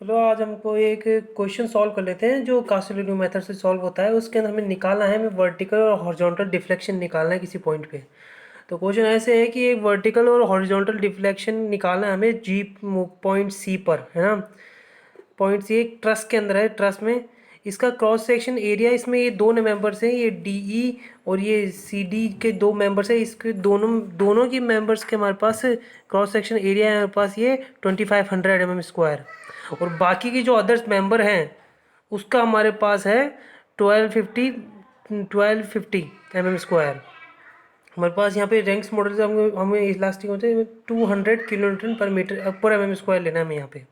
चलो आज हमको एक क्वेश्चन सॉल्व कर लेते हैं जो कास्टिलिनो मेथड से सॉल्व होता है। उसके अंदर हमें निकालना है, हमें वर्टिकल और हॉरिजॉन्टल डिफ्लेक्शन निकालना है किसी पॉइंट पे। तो क्वेश्चन ऐसे है कि एक वर्टिकल और हॉरिजॉन्टल डिफ्लेक्शन निकालना है हमें जी पॉइंट सी पर, है ना। पॉइंट सी एक ट्रस के अंदर है। ट्रस में इसका क्रॉस सेक्शन एरिया, इसमें ये दो मेंबर्स हैं, ये डी ई और ये सी डी के दो मेंबर्स हैं। इसके दोनों दोनों के मेंबर्स के हमारे पास क्रॉस सेक्शन एरिया है हमारे पास ये 2500 mm² और बाकी के जो अदर्स मेंबर हैं उसका हमारे पास है 1250 mm²। हमारे पास यहाँ पे रैंक्स मॉडल से हमें हमें इलास्टिक होते हैं 200 kN/m/m² लेना है हमें यहाँ पे।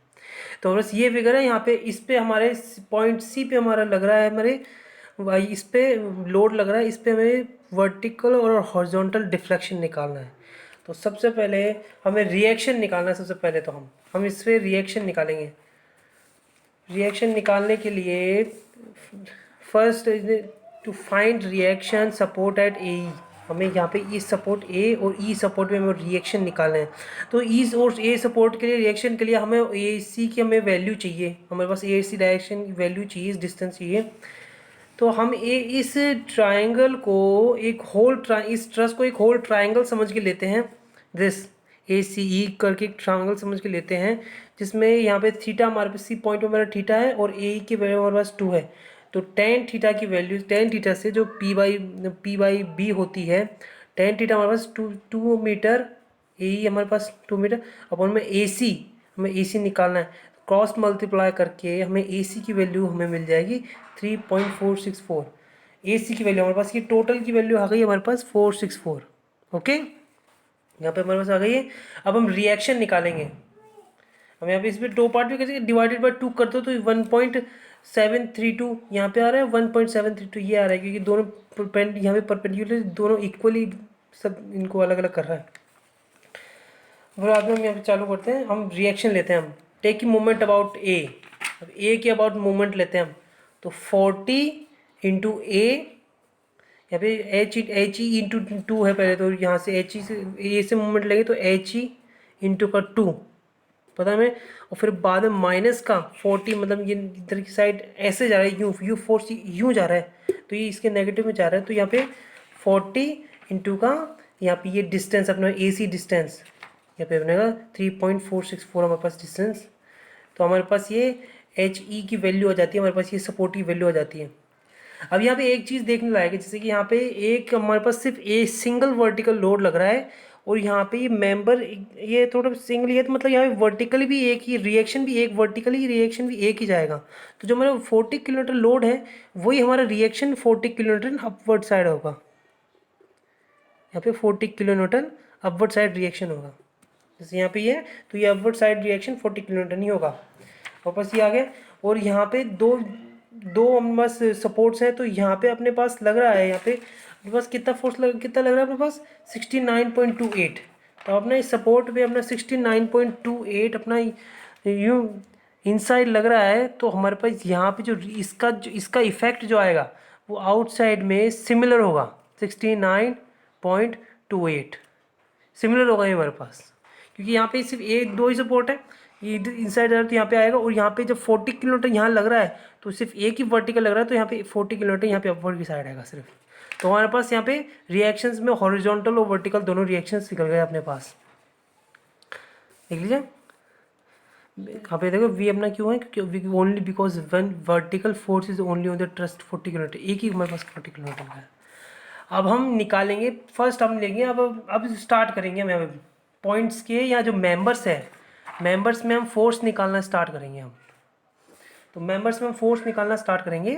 तो बस ये फिगर है यहाँ पे। इस पे हमारे पॉइंट सी पे हमारा लग रहा है, हमारे इस पे लोड लग रहा है। इस पे हमें वर्टिकल और हॉरिजॉन्टल डिफ्लेक्शन निकालना है। तो सबसे पहले हमें रिएक्शन निकालना है। सबसे पहले तो हम इस पे रिएक्शन निकालेंगे। रिएक्शन निकालने के लिए first to find reaction support at A, हमें यहाँ पे ई सपोर्ट ए और ई सपोर्ट में हमें रिएक्शन निकालना है। तो ई और ए सपोर्ट के लिए रिएक्शन के लिए हमें ए सी की हमें वैल्यू चाहिए, हमारे पास ए सी डायरेक्शन वैल्यू चाहिए, इस डिस्टेंस चाहिए। तो हम इस ट्राइंगल को इस ट्रस को एक होल ट्राइंगल समझ के लेते हैं। दिस ए सी ई करके एक ट्राइंगल समझ के लेते हैं, जिसमें यहाँ पे थीटा हमारे पास सी पॉइंट में मेरा थीटा है और ए की वैल्यू हमारे पास 2 है। तो टेन थीटा की वैल्यू, टेन थीटा से जो पी बाई बी होती है, टेन थीटा हमारे पास 2 मीटर, ए हमारे पास 2 मीटर अपन में ए सी, हमें ए सी निकालना है। क्रॉस मल्टीप्लाई करके हमें ए सी की वैल्यू हमें मिल जाएगी 3.464। ए सी की वैल्यू हमारे पास, ये टोटल की वैल्यू आ गई हमारे पास 464। ओके, यहाँ पे हमारे पास आ गई है। अब हम रिएक्शन निकालेंगे। हम यहाँ पे इसमें दो पार्ट भी करेंगे, डिवाइडेड बाय 2 करते हो तो 1.732 यहाँ पे आ रहा है, 1.732 ये आ रहा है, क्योंकि दोनों यहाँ पे परपेंडिकुलर दोनों इक्वली सब इनको अलग अलग कर रहा है। फिर बाद में हम यहाँ पे चालू करते हैं, हम रिएक्शन लेते हैं। हम टेक मोमेंट अबाउट ए, अब ए के अबाउट मोमेंट लेते हैं हम। तो 40 इंटू ए, यहाँ पे एच ई इंटू 2 है पहले, तो यहाँ से एच ई से ए से मोमेंट लेंगे तो एच ई इंटू का 2 पता है हमें। और फिर बाद में माइनस का 40, मतलब ये इधर की साइड ऐसे जा रहा है, यू फोर्स यूँ जा रहा है, तो ये इसके नेगेटिव में जा रहा है। तो यहाँ पे 40 इंटू का यहाँ पे ये डिस्टेंस अपना ए सी डिस्टेंस यहाँ पे बनेगा 3.464 हमारे पास डिस्टेंस। तो हमारे पास ये एच ई की वैल्यू आ जाती है, हमारे पास ये सपोर्ट की वैल्यू आ जाती है। अब यहाँ पे एक चीज़ देखने लायक है, जैसे कि यहाँ पे एक हमारे पास सिर्फ ए सिंगल वर्टिकल लोड लग रहा है और यहाँ पे ये मेंबर ये थोड़ा सिंगल है, तो मतलब यहाँ पे वर्टिकली भी एक ही रिएक्शन भी एक वर्टिकली रिएक्शन भी एक ही जाएगा। तो जो हमारा 40 किलोमीटर लोड है वही हमारा रिएक्शन 40 किलोमीटर अपवर्ड साइड होगा। यहाँ पे 40 किलोमीटर अपवर्ड साइड रिएक्शन होगा, जैसे यहाँ पे ये, तो ये अपवर्ड साइड रिएक्शन 40 किलोमीटर नहीं होगा। वापस ये आ गया। और यहाँ पे दो दो हमारे पास सपोर्ट्स हैं, तो यहाँ पे अपने पास लग रहा है, यहाँ पे अपने पास कितना लग रहा है अपने पास 69.28। तो अपना इस सपोर्ट पे अपना 69.28 अपना यूँ इनसाइड लग रहा है। तो हमारे पास यहाँ पे जो इसका इफेक्ट जो आएगा वो आउटसाइड में सिमिलर होगा, 69.28 सिमिलर होगा ये हमारे पास, क्योंकि यहाँ पे सिर्फ एक दो ही सपोर्ट है। ये इनसाइड तो यहाँ पे आएगा, और यहाँ पे जब 40 किलोमीटर यहाँ लग रहा है तो सिर्फ एक ही वर्टिकल लग रहा है, तो यहाँ पे 40 किलोमीटर यहाँ पे अपवर्ड की साइड आएगा सिर्फ। तो हमारे पास यहाँ पे रिएक्शंस में हॉरिजॉन्टल और वर्टिकल दोनों रिएक्शंस निकल गए अपने पास। देख लीजिए यहाँ पे देखो वी अपना क्यों है, क्योंकि only because one vertical force is only on the trust 40 kilometre, एक ही हमारे पास 40 किलोमीटर का है। अब हम निकालेंगे, फर्स्ट हम लेंगे, अब स्टार्ट करेंगे हम यहाँ पे पॉइंट्स के, या जो मेंबर्स है मेंबर्स में हम फोर्स निकालना स्टार्ट करेंगे हम। तो मेंबर्स में हम फोर्स निकालना स्टार्ट करेंगे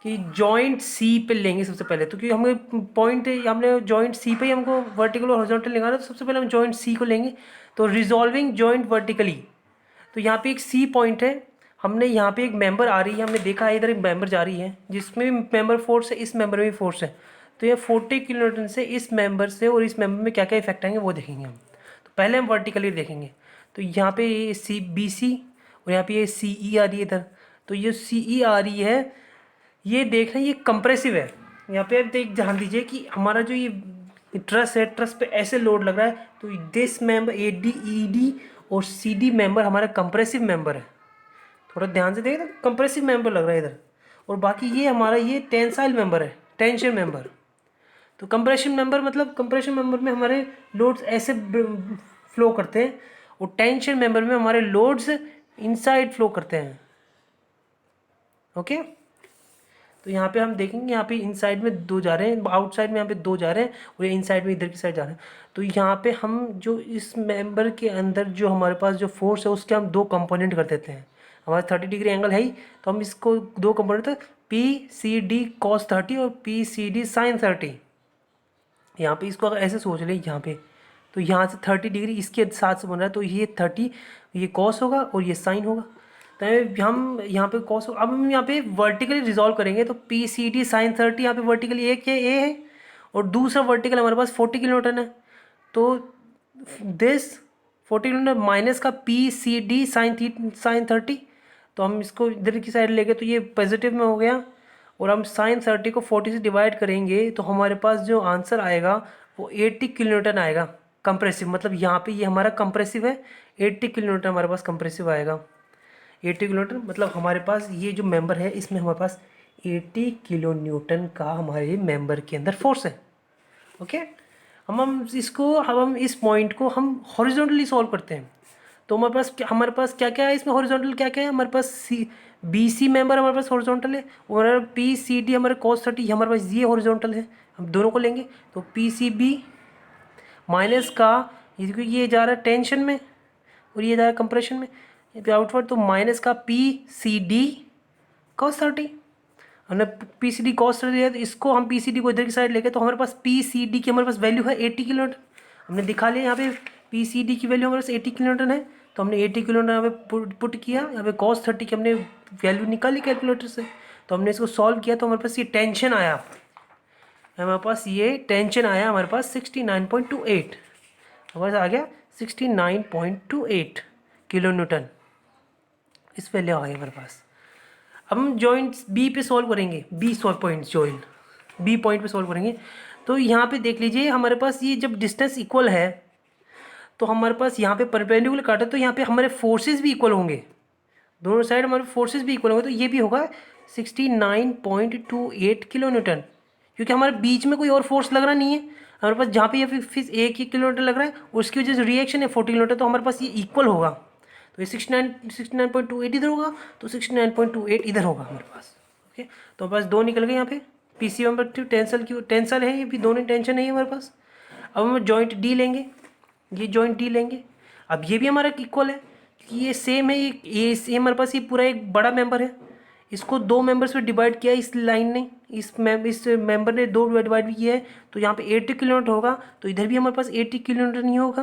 कि जॉइंट सी पे लेंगे सबसे पहले। तो क्योंकि हमें पॉइंट हमने जॉइंट सी पे ही हमको वर्टिकल और हॉरिजॉन्टल निकालना, तो सबसे पहले हम जॉइंट सी को लेंगे। तो रिजॉल्विंग जॉइंट वर्टिकली, तो यहाँ पे एक सी पॉइंट है, हमने यहाँ पे एक मेंबर आ रही है, हमने देखा है इधर एक मेंबर जा रही है जिसमें भी मेंबर फोर्स है, इस मेंबर में भी फोर्स है। तो ये 40 किलोमीटर से इस मेंबर से और इस मेंबर में क्या क्या इफेक्ट आएंगे वो देखेंगे हम। तो पहले हम वर्टिकली देखेंगे। तो यहाँ पे ये सी बी सी और यहाँ पे ये सी ई आ रही है इधर। तो ये सी ई आ रही है, ये देख रहे हैं, ये कंप्रेसिव है। यहाँ पे आप ध्यान दीजिए कि हमारा जो ये ट्रस है, ट्रस पे ऐसे लोड लग रहा है, तो this member A D E D और सी डी मेंबर हमारा कंप्रेसिव मेंबर है। थोड़ा ध्यान से देखें तो कंप्रेसिव मेंबर लग रहा है इधर, और बाकी ये हमारा ये टेंसाइल मेंबर है, टेंशन मेंबर। तो कंप्रेशन मेंबर मतलब कंप्रेशन मेंबर में हमारे लोड्स ऐसे फ्लो करते हैं, और टेंशन मेंबर में हमारे लोड्स इनसाइड फ्लो करते हैं। ओके, तो यहाँ पे हम देखेंगे, यहाँ पे इनसाइड में दो जा रहे हैं, आउटसाइड में यहाँ पे दो जा रहे हैं, और ये इनसाइड में इधर की साइड जा रहे हैं। तो यहाँ पे हम जो इस मेंबर के अंदर जो हमारे पास जो फोर्स है उसके हम दो कंपोनेंट कर देते हैं। हमारा 30 डिग्री एंगल है ही, तो हम इसको दो component P C D cos 30 और पी सी डी साइन 30। यहाँ पे इसको अगर ऐसे सोच लें यहाँ पे, तो यहाँ से 30 डिग्री इसके साथ से बन रहा है, तो ये 30 ये कॉस होगा और ये साइन होगा। तो हम यहाँ पे कॉस, अब हम यहाँ पे वर्टिकली रिजॉल्व करेंगे, तो पी सी डी साइन 30 यहाँ पे वर्टिकली एक है ए है, और दूसरा वर्टिकल हमारे पास 40 किलो न्यूटन है। तो दिस 40 किलो न्यूटन माइनस का पी सी डी साइन 30, तो हम इसको इधर की साइड लेंगे तो ये पॉजिटिव में हो गया, और हम साइन 30 को 40 से डिवाइड करेंगे तो हमारे पास जो आंसर आएगा वो 80 किलो न्यूटन आएगा कंप्रेसिव। मतलब यहाँ पे ये हमारा कंप्रेसिव है, 80 किलो न्यूटन हमारे पास कंप्रेसिव आएगा। 80 किलो न्यूटन मतलब हमारे पास ये जो मेंबर है इसमें हमारे पास 80 किलो न्यूटन का हमारे मेंबर के अंदर फोर्स है। ओके, हम इस पॉइंट को हम हॉरिजॉन्टली सॉल्व करते हैं। तो हमारे पास क्या क्या है इसमें, हॉरिजॉन्टल क्या क्या है हमारे पास, बी सी मेंबर हमारे पास हॉरिजॉन्टल है, और पी सी डी हमारे cos 30 हमारे पास ये हॉरिजॉन्टल है। हम दोनों को लेंगे तो पी सी बी माइनस का ये जा रहा है टेंशन में और ये जा रहा है कंप्रेशन में, आउटवर्ड, तो माइनस का पी सी डी cos 30। हमने पी सी डी कॉस दिया, तो इसको हम पी सी डी को इधर की साइड लेके, तो हमारे पास पी सी डी की हमारे पास वैल्यू है 80 किलो न्यूटन। हमने दिखा लिया यहाँ पे पी सी डी की वैल्यू हमारे पास 80 किलो न्यूटन है, तो हमने 80 किलो न्यूटन यहाँ पे पुट किया, यहाँ पे cos 30 की हमने वैल्यू निकाली कैलकुलेटर से, तो हमने इसको सॉल्व किया, तो हमारे पास ये टेंशन आया, हमारे पास ये टेंशन आया हमारे पास 69.28, हमारे पास आ गया 69.28 किलो न्यूटन, इस वैल्यू आ गई हमारे पास। अब हम जॉइंट बी पे सॉल्व करेंगे, B point joint B point पे सॉल्व करेंगे। तो यहाँ पे देख लीजिए हमारे पास ये जब डिस्टेंस इक्वल है तो हमारे पास यहाँ पे परपेंडिकुलर काटा, तो यहाँ पे हमारे फोर्सेस भी इक्वल होंगे, दोनों साइड हमारे फोर्सेस भी इक्वल होंगे, तो ये भी होगा 69.28 किलो न्यूटन, क्योंकि हमारे बीच में कोई और फोर्स लग रहा नहीं है हमारे पास, जहाँ पे ये फिर एक ही किलो न्यूटन लग रहा है उसकी वजह से रिएक्शन है 40 किलो न्यूटन, तो हमारे पास ये इक्वल होगा, तो ये 69.28 इधर होगा, तो 69.28 इधर होगा हमारे पास। ओके, तो हमारे पास दो निकल गए यहाँ पे, पी सी नंबर टेंसल है, ये भी दोनों टेंशन है हमारे पास। अब हम जॉइंट डी लेंगे, ये जॉइंट डी लेंगे, अब ये भी हमारा इक्वल है क्योंकि ये सेम है, ये सेम हमारे पास ये पूरा एक बड़ा मेंबर है, इसको दो मेंबर्स में डिवाइड किया इस लाइन ने, इस मेंबर ने दो डिवाइड भी किया है, तो यहाँ पे 80 किलो न्यूटन होगा, तो इधर भी हमारे पास 80 किलो न्यूटन ही होगा,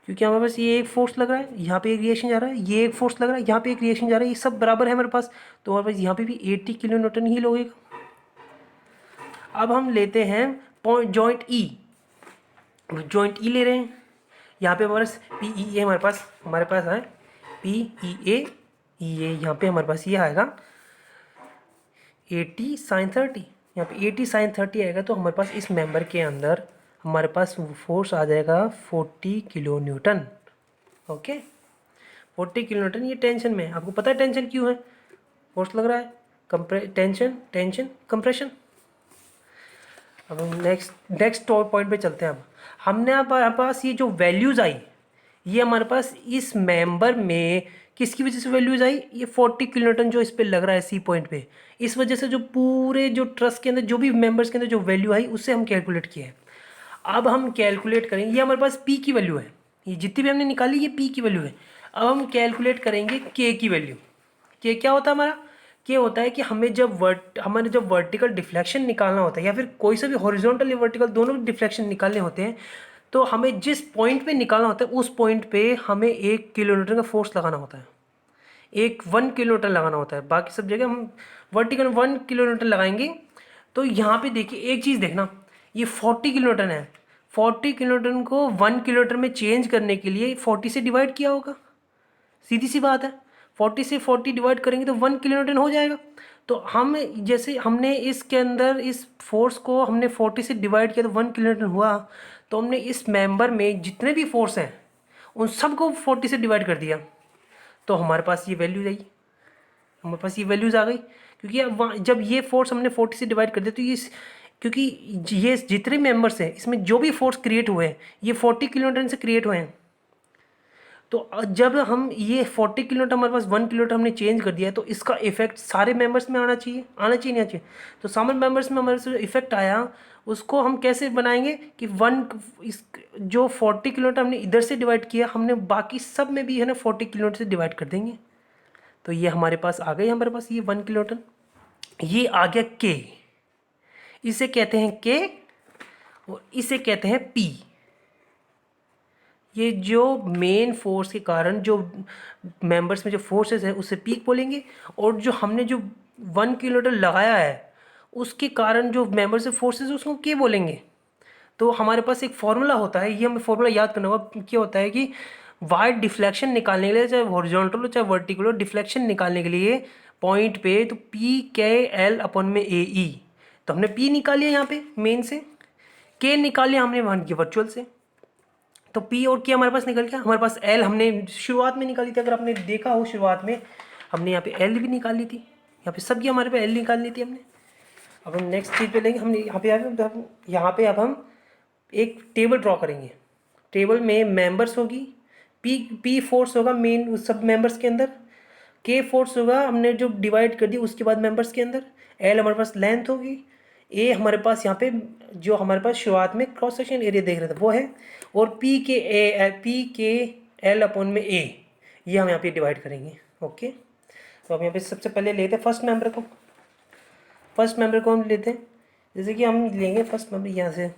क्योंकि हमारे पास ये एक फोर्स लग रहा है, यहाँ पे एक रिएक्शन जा रहा है, ये एक फोर्स लग रहा है, यहाँ पे एक रिएक्शन जा रहा है, ये सब बराबर है हमारे पास, तो हमारे पास यहाँ पे भी 80 किलो न्यूटन ही लगेगा। अब हम लेते हैं पॉइंट जॉइंट ई, जॉइंट ई ले रहे हैं, यहाँ पे हमारे पास पी ई ए हमारे पास है पी ई ए, यहाँ पे हमारे पास ये आएगा 80 साइन 30, यहाँ पे 80 साइन 30 आएगा, तो हमारे पास इस मेंबर के अंदर हमारे पास फोर्स आ जाएगा 40 kilo Newton. Okay, 40 kilo Newton, ये टेंशन में, आपको पता है टेंशन क्यों है, फोर्स लग रहा है, टेंशन कंप्रेशन। अब हम नेक्स्ट पॉइंट पे चलते हैं। अब हमने हमारे पास ये जो वैल्यूज़ आई, ये हमारे पास इस मेंबर में किसकी वजह से वैल्यूज आई, ये 40 किलो न्यूटन जो इस पे लग रहा है सी पॉइंट पे, इस वजह से जो पूरे जो ट्रस के अंदर जो भी मेंबर्स के अंदर जो वैल्यू आई उससे हम कैलकुलेट किए हैं। अब हम कैलकुलेट करेंगे, ये हमारे पास पी की वैल्यू है, ये जितनी भी हमने निकाली ये पी की वैल्यू है। अब हम कैलकुलेट करेंगे के की वैल्यू। के क्या होता है हमारा, के होता है कि हमें जब वर्टिकल डिफ्लेक्शन निकालना होता है, या फिर कोई सा भी हॉरिजॉन्टल या वर्टिकल दोनों डिफ्लेक्शन निकालने होते हैं, तो हमें जिस पॉइंट पे निकालना होता है उस पॉइंट पे हमें 1 किलो न्यूटन का फोर्स लगाना होता है, 1 किलो न्यूटन लगाना होता है, बाकी सब जगह हम वर्टिकल 1 किलो न्यूटन लगाएंगे। तो यहाँ पे देखिए एक चीज़ देखना, ये 40 किलो न्यूटन है, 40 किलो न्यूटन को 1 किलो न्यूटन में चेंज करने के लिए 40 से डिवाइड किया होगा, सीधी सी बात है, 40 से 40 डिवाइड करेंगे तो 1 किलो न्यूटन हो जाएगा। तो हम जैसे हमने इसके अंदर इस फोर्स को हमने 40 से डिवाइड किया तो 1 किलो न्यूटन हुआ, तो हमने इस मेंबर में जितने भी फोर्स हैं उन सबको 40 से डिवाइड कर दिया, तो हमारे पास ये वैल्यूज आई, हमारे पास ये वैल्यूज़ आ गई, क्योंकि अब जब ये फोर्स हमने 40 से डिवाइड कर दिया तो ये, क्योंकि ये जितने मेंबर्स हैं इसमें जो भी फोर्स क्रिएट हुए हैं ये 40 किलोन्यूटन से क्रिएट हुए हैं। तो जब हम ये 40 किलोमीटर हमारे पास 1 किलोमीटर हमने चेंज कर दिया है, तो इसका इफेक्ट सारे मेंबर्स में आना चाहिए, नहीं आना चाहिए। तो सारे मेंबर्स में हमारे से इफेक्ट आया, उसको हम कैसे बनाएंगे कि इस जो 40 किलोमीटर हमने इधर से डिवाइड किया, हमने बाकी सब में भी है ना 40 किलोमीटर से डिवाइड कर देंगे। तो ये हमारे पास आ गई, हमारे पास ये 1 किलोमीटर, ये आ गया के, इसे कहते हैं के और इसे कहते हैं पी। ये जो मेन फोर्स के कारण जो मेंबर्स में जो फोर्सेस है उसे पीक बोलेंगे, और जो हमने जो 1 किलोमीटर लगाया है उसके कारण जो मेंबर्स में फोर्सेस है उसको के बोलेंगे। तो हमारे पास एक फॉर्मूला होता है, ये हमें फॉर्मूला याद करना होगा। क्या होता है कि वाइड डिफ्लेक्शन निकालने के लिए, चाहे हॉरिजॉन्टल हो चाहे वर्टिकल हो, डिफ्लेक्शन निकालने के लिए पॉइंट पे तो पी के एल अपन में ए ई। तो हमने पी निकालिया यहाँ पे मेन से, के निकालिया हमने वहाँ की वर्चुअल से, तो पी और के हमारे पास निकल गया। हमारे पास एल हमने शुरुआत में निकाली थी, अगर आपने देखा हो शुरुआत में हमने यहाँ पे एल भी निकाल ली थी, यहाँ पे सबकी हमारे पे एल निकाल ली थी हमने। अब हम नेक्स्ट चीज़ पे लेंगे, हमने यहाँ पे अब हम एक टेबल ड्रॉ करेंगे। टेबल में मेंबर्स होगी, पी फोर्स होगा मेन सब मेंबर्स के अंदर, के फोर्स होगा हमने जो डिवाइड कर दी उसके बाद मेंबर्स के अंदर, एल हमारे पास लेंथ होगी, ए हमारे पास यहाँ पे जो हमारे पास शुरुआत में क्रॉस सेक्शन एरिया देख रहे थे वो है, और पी के एल अपॉन में ए, ये हम यहाँ पे डिवाइड करेंगे। ओके, तो अब यहाँ पे सबसे पहले लेते हैं फर्स्ट मेंबर को हम लेते हैं, जैसे कि हम लेंगे फर्स्ट मेंबर यहाँ से।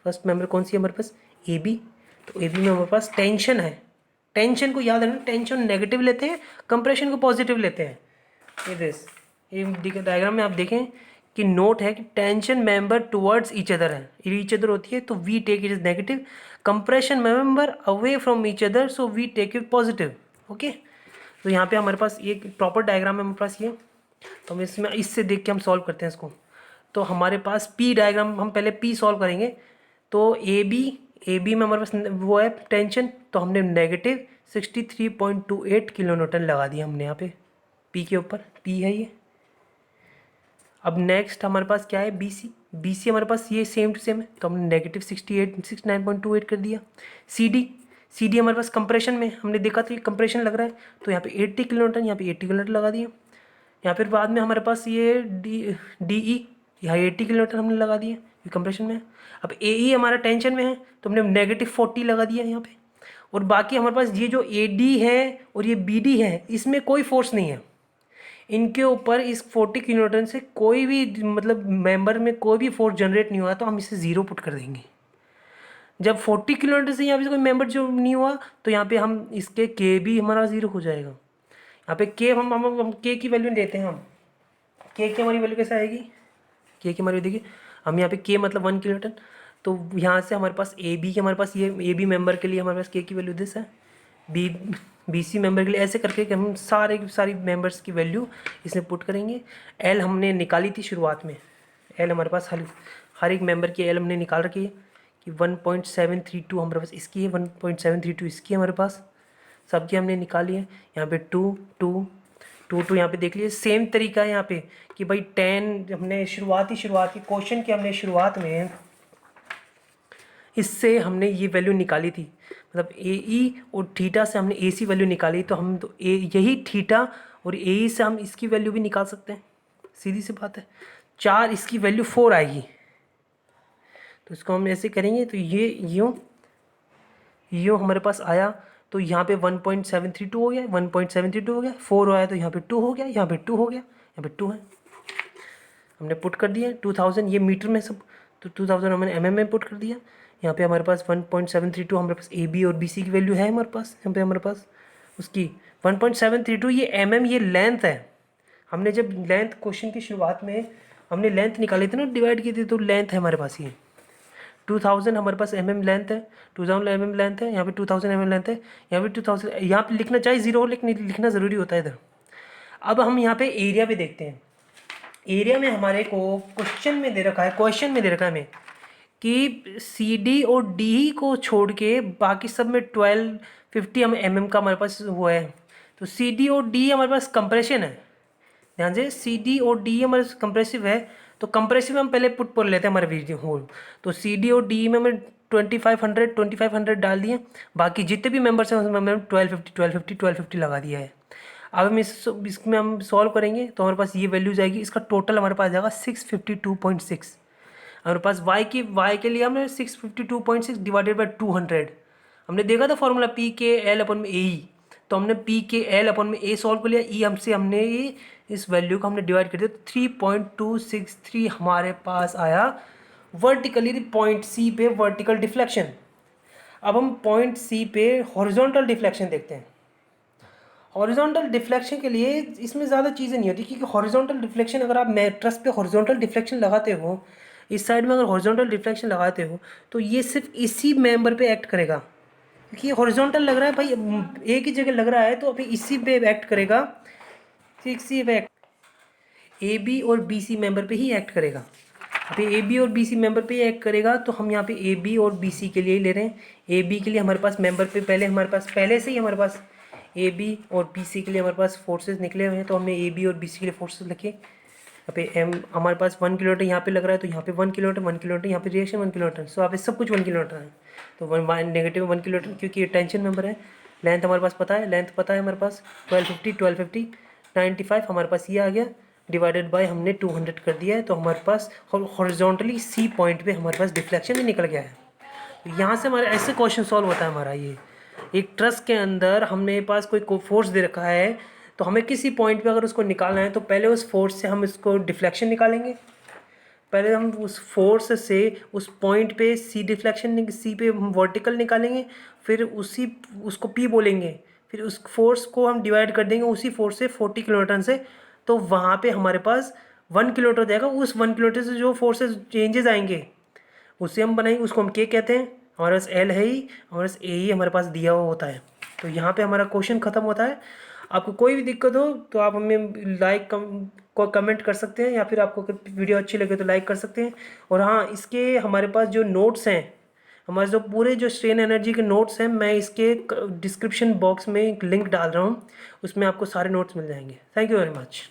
फर्स्ट मेंबर कौन सी है हमारे पास, ए बी। तो ए बी में हमारे पास टेंशन है, टेंशन को याद रखना, टेंशन नेगेटिव लेते हैं, कंप्रेशन को पॉजिटिव लेते हैं। ये डायग्राम में आप देखें कि नोट है कि tension member towards each other है, ईच अदर होती है तो we take it is negative, compression member away from each other so we take it positive. Okay, तो यहाँ पे हमारे पास ये प्रॉपर डायग्राम है हमारे पास ये, तो हम इसमें इससे देख के हम सॉल्व करते हैं इसको। तो हमारे पास पी डायग्राम, हम पहले पी सॉल्व करेंगे। तो ए बी में हमारे पास वो है टेंशन, तो हमने नेगेटिव 63.28 किलो न्यूटन लगा दिया हमने यहाँ पे पी के ऊपर, पी है ये। अब नेक्स्ट हमारे पास क्या है, बी सी हमारे पास ये सेम टू सेम है, तो हमने नेगेटिव 69.28 कर दिया। सी डी हमारे पास कंप्रेशन में हमने देखा था ये कंप्रेशन लग रहा है, तो यहाँ पे 80 किलो न्यूटन, यहाँ पे 80 किलो न्यूटन लगा दिया। यहाँ फिर बाद में हमारे पास ये डी ई, यहाँ 80 किलो न्यूटन हमने लगा दिया, ये कंप्रेशन में है। अब ए ई हमारा टेंशन में है, तो हमने नेगेटिव 40 लगा दिया यहाँ पे। और बाकी हमारे पास ये जो ए डी है और ये बी डी है, इसमें कोई फोर्स नहीं है, इनके ऊपर इस 40 किलो न्यूटन से कोई भी मतलब मेंबर में कोई भी फोर्स जनरेट नहीं हुआ, तो हम इसे ज़ीरो पुट कर देंगे। जब 40 किलो न्यूटन से यहाँ पे कोई मेंबर जो नहीं हुआ, तो यहाँ पे हम इसके के भी हमारा ज़ीरो हो जाएगा। यहाँ पे के हम के की वैल्यू देते हैं, हम के की हमारी वैल्यू कैसे आएगी, के की हमारी देखिए हम यहाँ पे के मतलब 1 किलो न्यूटन, तो यहाँ से हमारे पास ए बी के हमारे पास ये ए बी मेंबर के लिए हमारे पास के की वैल्यू दिस है, बी सी मेंबर के लिए ऐसे करके कि हम सारी मेंबर्स की वैल्यू इसमें पुट करेंगे। एल हमने निकाली थी शुरुआत में, एल हमारे पास हर एक मेंबर की एल हमने निकाल रखी है कि 1.732 हमारे पास इसकी है, 1.732 इसकी है हमारे पास, सबकी हमने निकाली है। यहाँ पे 2 यहाँ पे देख लीजिए सेम तरीका है यहाँ पे कि भाई 10 हमने शुरुआती क्वेश्चन की हमने शुरुआत में इससे हमने ये वैल्यू निकाली थी, मतलब ए ई और थीटा से हमने ए सी वैल्यू निकाली, तो हम तो यही थीटा और ए ई से हम इसकी वैल्यू भी निकाल सकते हैं, सीधी सी बात है। 4 इसकी वैल्यू 4 आएगी, तो इसको हम ऐसे करेंगे तो ये यूँ हमारे पास आया, तो यहाँ पे 1.732 हो गया, 1.732 हो गया, 4 आया तो यहाँ पे 2 हो गया, यहाँ पे 2 हो गया, यहाँ पे 2 है, हमने पुट कर दिया 2000, ये मीटर में सब, तो 2000 हमने एमएम में पुट कर दिया। यहाँ पे हमारे पास 1.732 हमारे पास ए बी और बी सी की वैल्यू है हमारे पास, यहाँ पे हमारे पास उसकी 1.732, ये एमएम ये लेंथ है। हमने जब लेंथ क्वेश्चन की शुरुआत में हमने लेंथ निकाली थी ना, डिवाइड की थी, तो लेंथ है हमारे पास ये 2000 हमारे पास एमएम लेंथ है, 2000 एमएम लेंथ है, यहाँ पे 2000 एमएम लेंथ है, यहाँ पे 2000, यहाँ पे लिखना चाहे जीरो लेकिन लिखना ज़रूरी होता है इधर। अब हम यहाँ पे एरिया भी देखते हैं, एरिया में हमारे को क्वेश्चन में दे रखा है हमें कि सी डी और डी को छोड़ के बाकी सब में 1250 हम एमएम का हमारे पास वो है, तो सी डी और डी हमारे पास कंप्रेशन है, ध्यान से सी डी और डी हमारे कंप्रेसिव है। तो कंप्रेसिव में हम पहले पुट पर लेते हैं हमारे वीडियो होल। तो सी डी और डी में हमें 2500 डाल दिए, बाकी जितने भी मेंबर्स हैं उसमें हमने 1250 लगा दिया है। अब हम इसमें हम सॉल्व करेंगे तो हमारे पास ये वैल्यूज आएगी, इसका टोटल हमारे पास जाएगा 652.6। हमारे पास y के लिए हमने 652.6 डिवाइडेड बाई 200, हमने देखा था फॉर्मूला पी के एल अपन में ए ई, तो हमने पी के एल अपन में ए सॉल्व कर लिया, ई हमसे हमने इस वैल्यू को हमने डिवाइड कर दिया, 3.263 हमारे पास आया वर्टिकली पॉइंट सी पे वर्टिकल डिफ्लेक्शन। अब हम पॉइंट सी पे हॉरिजॉन्टल डिफ्लेक्शन देखते हैं। हॉरिजॉन्टल डिफ्लेक्शन के लिए इसमें ज़्यादा चीज़ें नहीं होती, क्योंकि हॉरिजॉन्टल डिफ्लेक्शन अगर आप मैट्रेस पे हॉरिजॉन्टल डिफ्लेक्शन लगाते हो, इस साइड में अगर हॉरिजॉन्टल डिफ्लेक्शन लगाते हो तो ये सिर्फ इसी मेंबर पे एक्ट करेगा, क्योंकि हॉरिजॉन्टल लग रहा है भाई, एक ही जगह लग रहा है तो अभी इसी पे एक्ट करेगा, इसी पे ए बी और बी सी मेंबर पे ही एक्ट करेगा। अभी ए बी और बी सी मेंबर पे ही एक्ट करेगा, तो हम यहाँ पे ए बी और बी सी के लिए ही ले रहे हैं। ए बी के लिए हमारे पास मेंबर पे पहले से ही हमारे पास ए बी और बी सी के लिए हमारे पास फोर्सेस निकले हुए हैं, तो हमने ए बी और बी सी के लिए फोर्सेस लिखे। यहाँ पे एम हमारे पास 1 किलोमीटर यहाँ पे लग रहा है, तो यहाँ पे 1 किलोमीटर यहाँ पे रिएक्शन 1 किलोमीटर, सो यहाँ पे सब कुछ 1 किलोमीटर है। तो नेगेटिव 1 किलोमीटर, क्योंकि ये टेंशन मेंबर है। लेंथ हमारे पास पता है, हमारे पास 1250 95 हमारे पास ये आ गया, डिवाइडेड बाय हमने 200 कर दिया है, तो हमारे पास हॉरिजॉन्टली सी पॉइंट पे हमारे पास डिफ्लेक्शन ही निकल गया है। तो यहाँ से हमारे ऐसे क्वेश्चन सॉल्व होता है हमारा। ये एक ट्रस के अंदर हमने पास कोई फोर्स दे रखा है, तो हमें किसी पॉइंट पे अगर उसको निकालना है तो पहले उस फोर्स से हम इसको डिफ्लेक्शन निकालेंगे, पहले हम उस फोर्स से उस पॉइंट पे सी डिफ्लेक्शन सी पे हम वर्टिकल निकालेंगे, फिर उसको पी बोलेंगे, फिर उस फोर्स को हम डिवाइड कर देंगे उसी फोर्स से 40 किलोमीटर से, तो वहाँ पे हमारे पास 1 किलोमीटर जाएगा। उस 1 किलोमीटर से जो फोर्सेस चेंजेस आएंगे उसे हम बनाएंगे, उसको हम क्या कहते हैं, हमारे पास एल है ही, हमारे पास ए ही हमारे पास दिया हुआ होता है। तो यहाँ पे हमारा क्वेश्चन ख़त्म होता है। आपको कोई भी दिक्कत हो तो आप हमें कमेंट कर सकते हैं, या फिर आपको अगर वीडियो अच्छी लगे तो लाइक कर सकते हैं। और हाँ, इसके हमारे पास जो नोट्स हैं, हमारे जो पूरे जो स्ट्रेन एनर्जी के नोट्स हैं, मैं इसके डिस्क्रिप्शन बॉक्स में एक लिंक डाल रहा हूँ, उसमें आपको सारे नोट्स मिल जाएंगे। Thank you very much.